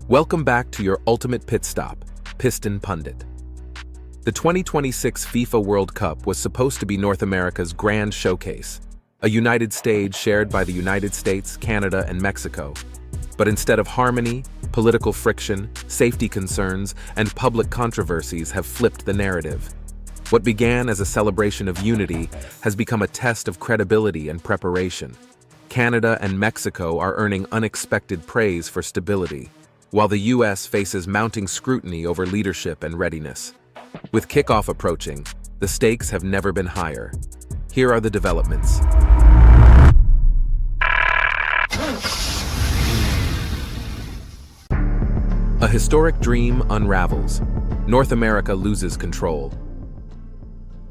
Welcome back to your ultimate pit stop, Piston Pundit. The 2026 FIFA World Cup was supposed to be North America's grand showcase, a united stage shared by the United States, Canada, and Mexico. But instead of harmony, political friction, safety concerns, and public controversies have flipped the narrative. What began as a celebration of unity has become a test of credibility and preparation. Canada and Mexico are earning unexpected praise for stability, while the U.S. faces mounting scrutiny over leadership and readiness. With kickoff approaching, the stakes have never been higher. Here are the developments. A historic dream unravels. North America loses control.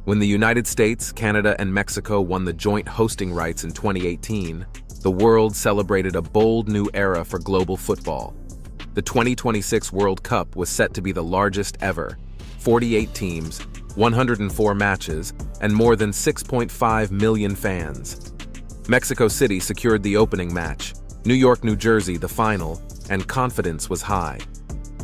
When the United States, Canada, and Mexico won the joint hosting rights in 2018, the world celebrated a bold new era for global football. The 2026 World Cup was set to be the largest ever: 48 teams, 104 matches, and more than 6.5 million fans. Mexico City secured the opening match, New York, New Jersey the final, and confidence was high.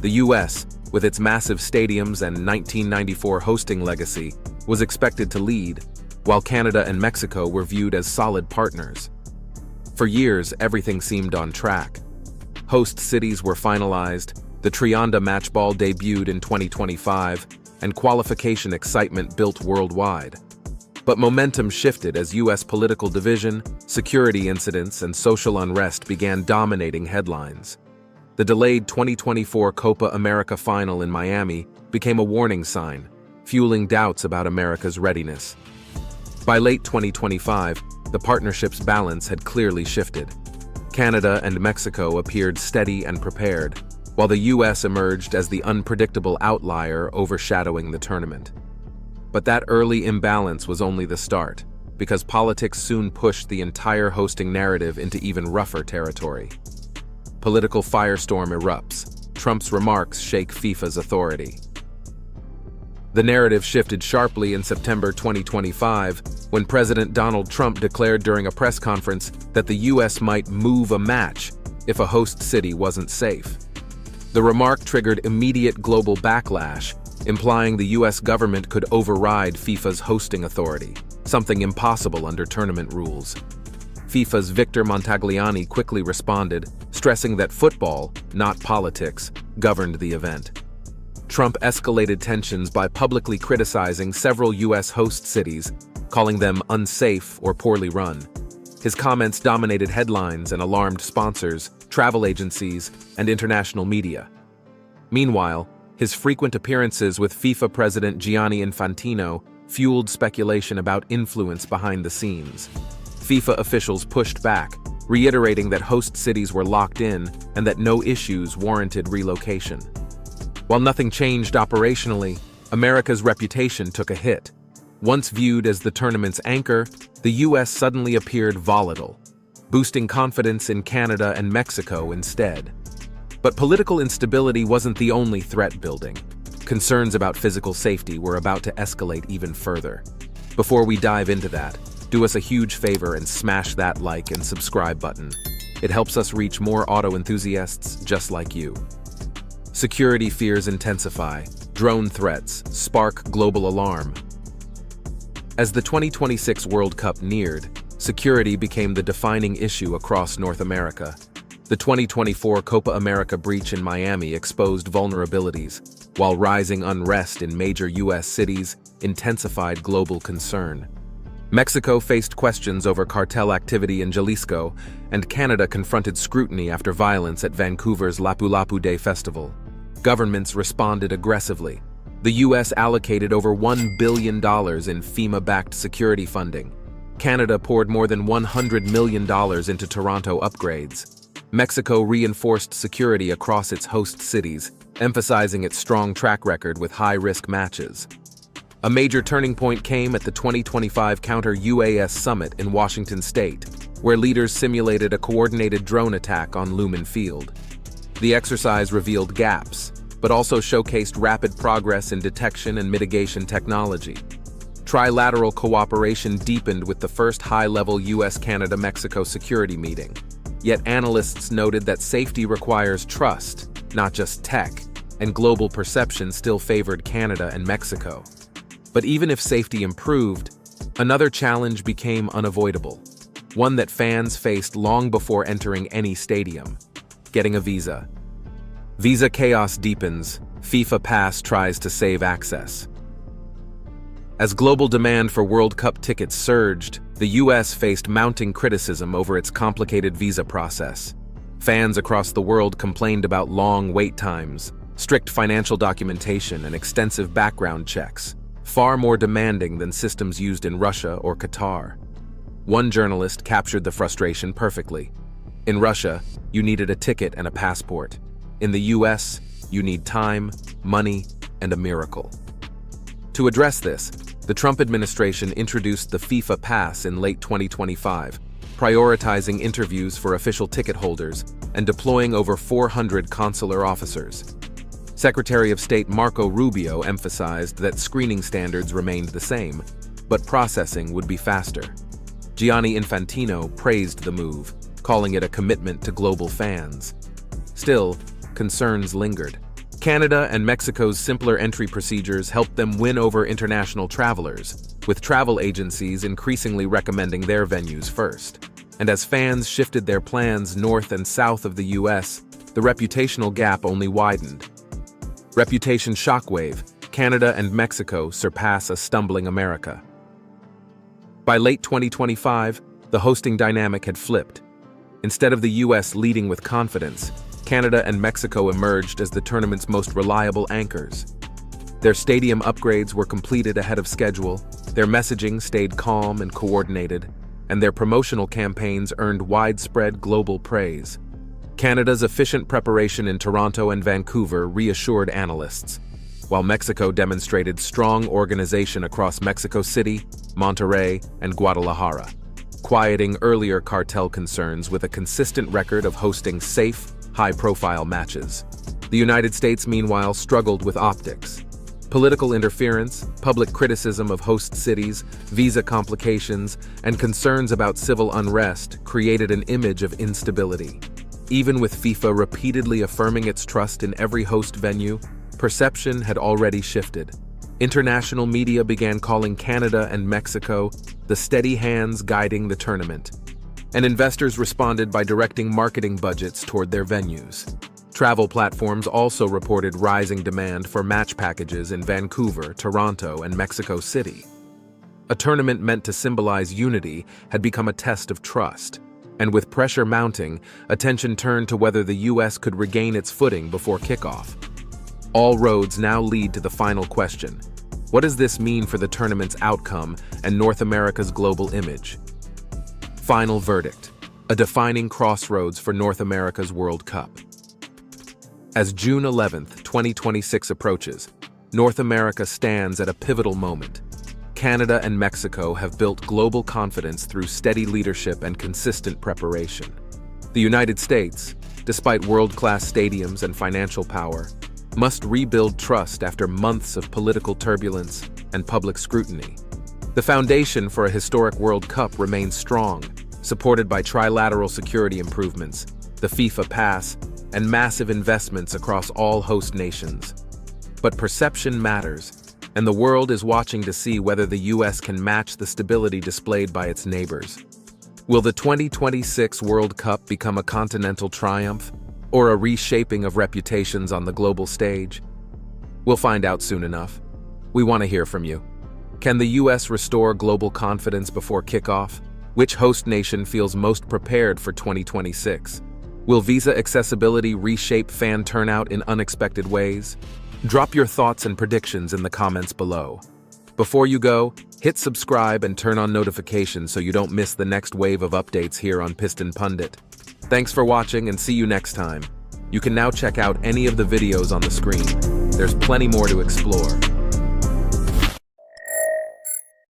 The U.S., with its massive stadiums and 1994 hosting legacy, was expected to lead, while Canada and Mexico were viewed as solid partners. For years, everything seemed on track. Host cities were finalized, the Trianda match ball debuted in 2025, and qualification excitement built worldwide. But momentum shifted as U.S. political division, security incidents, and social unrest began dominating headlines. The delayed 2024 Copa America final in Miami became a warning sign, fueling doubts about America's readiness. By late 2025, the partnership's balance had clearly shifted. Canada and Mexico appeared steady and prepared, while the U.S. emerged as the unpredictable outlier overshadowing the tournament. But that early imbalance was only the start, because politics soon pushed the entire hosting narrative into even rougher territory. Political firestorm erupts. Trump's remarks shake FIFA's authority. The narrative shifted sharply in September 2025 when President Donald Trump declared during a press conference that the U.S. might move a match if a host city wasn't safe. The remark triggered immediate global backlash, implying the U.S. government could override FIFA's hosting authority, something impossible under tournament rules. FIFA's Victor Montagliani quickly responded, stressing that football, not politics, governed the event. Trump escalated tensions by publicly criticizing several U.S. host cities, calling them unsafe or poorly run. His comments dominated headlines and alarmed sponsors, travel agencies, and international media. Meanwhile, his frequent appearances with FIFA President Gianni Infantino fueled speculation about influence behind the scenes. FIFA officials pushed back, reiterating that host cities were locked in and that no issues warranted relocation. While nothing changed operationally, America's reputation took a hit. Once viewed as the tournament's anchor, the U.S. suddenly appeared volatile, boosting confidence in Canada and Mexico instead. But political instability wasn't the only threat building. Concerns about physical safety were about to escalate even further. Before we dive into that, do us a huge favor and smash that like and subscribe button. It helps us reach more auto enthusiasts just like you. Security fears intensify. Drone threats spark global alarm. As the 2026 World Cup neared, security became the defining issue across North America. The 2024 Copa America breach in Miami exposed vulnerabilities, while rising unrest in major U.S. cities intensified global concern. Mexico faced questions over cartel activity in Jalisco, and Canada confronted scrutiny after violence at Vancouver's Lapu-Lapu Day Festival. Governments responded aggressively. The U.S. allocated over $1 billion in FEMA-backed security funding. Canada poured more than $100 million into Toronto upgrades. Mexico reinforced security across its host cities, emphasizing its strong track record with high-risk matches. A major turning point came at the 2025 Counter-UAS Summit in Washington State, where leaders simulated a coordinated drone attack on Lumen Field. The exercise revealed gaps, but also showcased rapid progress in detection and mitigation technology. Trilateral cooperation deepened with the first high-level US-Canada-Mexico security meeting. Yet analysts noted that safety requires trust, not just tech, and global perception still favored Canada and Mexico. But even if safety improved, another challenge became unavoidable, one that fans faced long before entering any stadium: getting a visa. Visa chaos deepens, FIFA Pass tries to save access. As global demand for World Cup tickets surged, the US faced mounting criticism over its complicated visa process. Fans across the world complained about long wait times, strict financial documentation, and extensive background checks, far more demanding than systems used in Russia or Qatar. One journalist captured the frustration perfectly. In Russia, you needed a ticket and a passport. In the US, you need time, money, and a miracle. To address this, the Trump administration introduced the FIFA Pass in late 2025, prioritizing interviews for official ticket holders and deploying over 400 consular officers. Secretary of State Marco Rubio emphasized that screening standards remained the same, but processing would be faster. Gianni Infantino praised the move, calling it a commitment to global fans. Still, concerns lingered. Canada and Mexico's simpler entry procedures helped them win over international travelers, with travel agencies increasingly recommending their venues first. And as fans shifted their plans north and south of the US, the reputational gap only widened. Reputation Shockwave, Canada and Mexico surpass a stumbling America. By late 2025, the hosting dynamic had flipped. Instead of the US leading with confidence, Canada and Mexico emerged as the tournament's most reliable anchors. Their stadium upgrades were completed ahead of schedule, their messaging stayed calm and coordinated, and their promotional campaigns earned widespread global praise. Canada's efficient preparation in Toronto and Vancouver reassured analysts, while Mexico demonstrated strong organization across Mexico City, Monterrey, and Guadalajara, quieting earlier cartel concerns with a consistent record of hosting safe, high-profile matches. The United States, meanwhile, struggled with optics. Political interference, public criticism of host cities, visa complications, and concerns about civil unrest created an image of instability. Even with FIFA repeatedly affirming its trust in every host venue, perception had already shifted. International media began calling Canada and Mexico the steady hands guiding the tournament, and investors responded by directing marketing budgets toward their venues. Travel platforms also reported rising demand for match packages in Vancouver, Toronto, and Mexico City. A tournament meant to symbolize unity had become a test of trust, and with pressure mounting, attention turned to whether the US could regain its footing before kickoff. All roads now lead to the final question: what does this mean for the tournament's outcome and North America's global image? Final verdict: a defining crossroads for North America's World Cup. As June 11th, 2026 approaches, North America stands at a pivotal moment. Canada and Mexico have built global confidence through steady leadership and consistent preparation. The United States, despite world-class stadiums and financial power, must rebuild trust after months of political turbulence and public scrutiny. The foundation for a historic World Cup remains strong, supported by trilateral security improvements, the FIFA Pass, and massive investments across all host nations. But perception matters, and the world is watching to see whether the US can match the stability displayed by its neighbors. Will the 2026 World Cup become a continental triumph, or a reshaping of reputations on the global stage? We'll find out soon enough. We want to hear from you. Can the US restore global confidence before kickoff? Which host nation feels most prepared for 2026? Will visa accessibility reshape fan turnout in unexpected ways? Drop your thoughts and predictions in the comments below. Before you go, hit subscribe and turn on notifications so you don't miss the next wave of updates here on Piston Pundit. Thanks for watching and see you next time. You can now check out any of the videos on the screen. There's plenty more to explore.